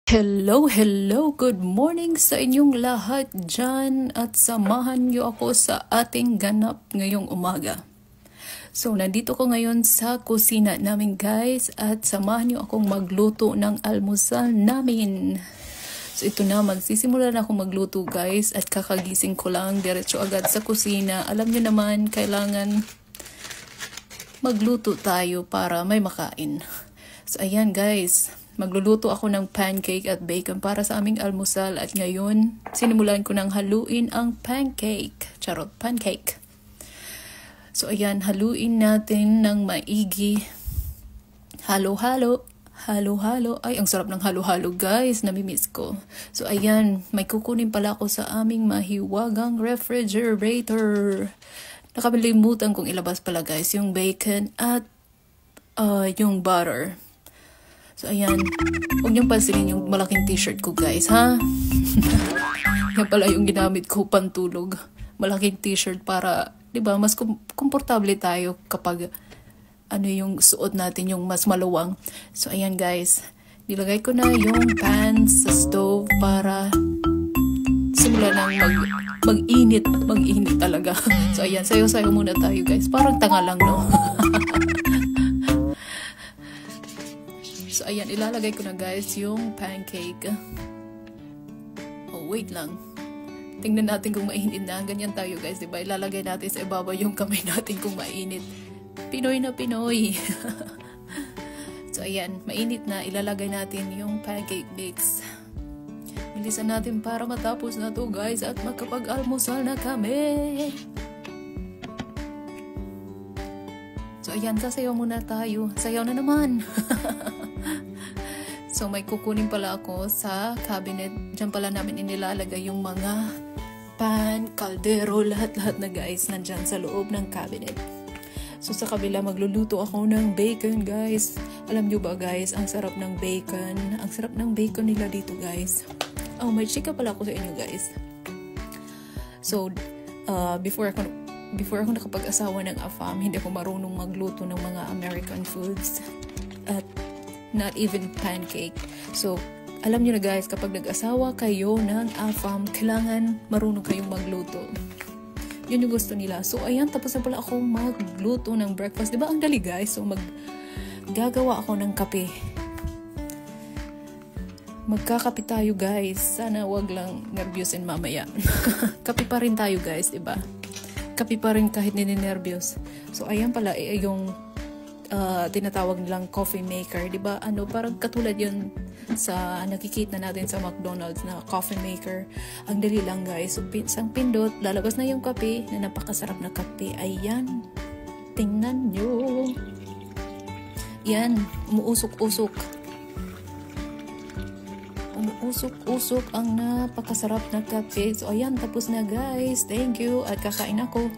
Hello, hello! Good morning sa inyong lahat dyan at samahan niyo ako sa ating ganap ngayong umaga. So, nandito ko ngayon sa kusina namin guys at samahan niyo akong magluto ng almusal namin. So, ito na, magsisimula na akong magluto guys at kakagising ko lang diretso agad sa kusina. Alam niyo naman, kailangan magluto tayo para may makain. So, ayan guys. Magluluto ako ng pancake at bacon para sa aming almusal at ngayon, sinimulan ko ng haluin ang pancake. Charot, pancake. So ayan, haluin natin ng maigi. Halo-halo. Halo-halo. Ay, ang sarap ng halo-halo guys, namimiss ko. So ayan, may kukunin pala ako sa aming mahiwagang refrigerator. Nakalimutan kong ilabas pala guys, yung bacon at yung butter. So, ayan. Huwag niyong pansinin yung malaking t-shirt ko, guys, ha? Yan pala yung ginamit ko pantulog. Malaking t-shirt para, di ba, mas komportable tayo kapag yung suot natin yung mas maluwang. So, ayan, guys. Nilagay ko na yung pan sa stove para simula nang mag-init. Mag-init talaga. So, ayan. Sayo-sayo muna tayo, guys. Parang tanga lang, no? So, ayan, ilalagay ko na guys yung pancake. Oh, wait lang. Tingnan natin kung mainit na. Ganyan tayo guys, diba? Ilalagay natin sa ibabaw yung kamay natin kung mainit. Pinoy na Pinoy. So, ayan, mainit na. Ilalagay natin yung pancake mix. Bilisan natin para matapos na to guys at makapag-almusal na kami. So, ayan, sasayaw muna tayo. Sayaw na naman. So, may kukunin pala ako sa cabinet. Diyan pala namin inilalagay yung mga pan, kaldero, lahat-lahat na guys. Nandyan sa loob ng cabinet. So, sa kabila, magluluto ako ng bacon guys. Alam nyo ba guys, ang sarap ng bacon. Ang sarap ng bacon nila dito guys. Oh, may chika pala ako sa inyo guys. So, before ako nakapag-asawa ng AFAM, hindi ako marunong magluto ng mga American foods. At not even pancake. So, alam niyo na guys, kapag nag-asawa kayo ng AFAM, kailangan marunong kayong magluto. Yun yung gusto nila. So, ayan, tapos na pala akong magluto ng breakfast. Diba ang dali guys? So, gagawa ako ng kape. Magkakape tayo guys. Sana wag lang nervyusin mamaya. Kape pa rin tayo guys, diba? Kape pa rin kahit ninenervyos. So, ayan pala, yung tinatawag nilang coffee maker, 'di ba? Parang katulad 'yun sa nakikita natin sa McDonald's na coffee maker. Ang dali lang, guys. So, isang pindot, lalabas na yung kape, na napakasarap na kape. Ayan. Tingnan nyo. Yan, umuusok-usok. Umuusok-usok ang napakasarap na kape. So, ayan, tapos na, guys. Thank you. At kakain ako.